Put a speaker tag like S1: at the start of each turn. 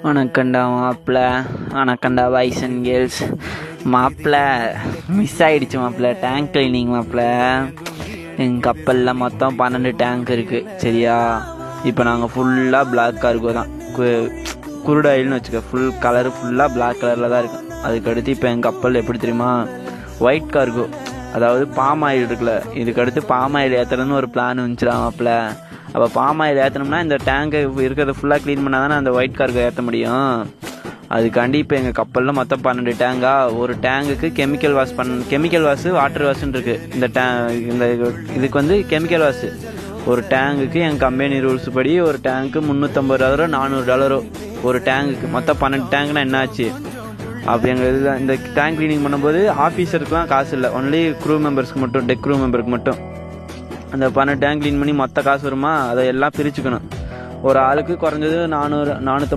S1: வணக்கண்டா மாப்பிள்ள, வணக்கண்டா boys and girls. மாப்பிள்ள miss ஆகிடுச்சு மாப்பிள்ள, டேங்க் கிளீனிங் மாப்பிள்ள. எங்கள் கப்பலில் மொத்தம் 12 டேங்க் இருக்குது சரியா. இப்போ நாங்கள் ஃபுல்லாக பிளாக் கார்கோ தான், குருடாயில்னு வச்சுக்க. ஃபுல் கலரு ஃபுல்லாக பிளாக் கலரில் தான் இருக்கும். அதுக்கடுத்து இப்போ எங்கள் கப்பல் எப்படி தெரியுமா, ஒயிட் கார்கோ, அதாவது பாம் ஆயில் இருக்குல்ல, இதுக்கடுத்து பாம் ஆயில் ஏற்றுறதுன்னு ஒரு பிளான் வந்துச்சுடா மாப்பிள்ள. அப்போ பாம் ஆயில் ஏற்றணும்னா இந்த டேங்கை இருக்கிறத ஃபுல்லாக க்ளீன் பண்ணால் தானே அந்த ஒயிட் கார்கோ ஏற்ற முடியும். அதுக்காண்டி இப்போ எங்கள் கப்பலில் மொத்தம் 12 டேங்கா. ஒரு டேங்குக்கு கெமிக்கல் வாஷு வாட்டர் வாஷுன்னு இருக்குது. இந்த இதுக்கு வந்து கெமிக்கல் வாஷு ஒரு டேங்குக்கு எங்கள் கம்பெனி ரூல்ஸ் படி ஒரு டேங்க்கு $350 $400 ஒரு டேங்குக்கு. மொத்தம் 12 டேங்குனா என்ன ஆச்சு? அப்போ எங்கள் இதில் இந்த டேங்க் க்ளீனிங் பண்ணும்போது ஆஃபீஸருக்குலாம் காசு இல்லை, ஒன்லி க்ரூ மெம்பர்ஸ்க்கு மட்டும், டெக் க்ரூ மெம்பருக்கு மட்டும். அந்த 12 டேங்க் க்ளீன் பண்ணி மொத்த காசு வருமா, அதை எல்லாம் பிரிச்சுக்கணும். ஒரு ஆளுக்கு குறைஞ்சது 450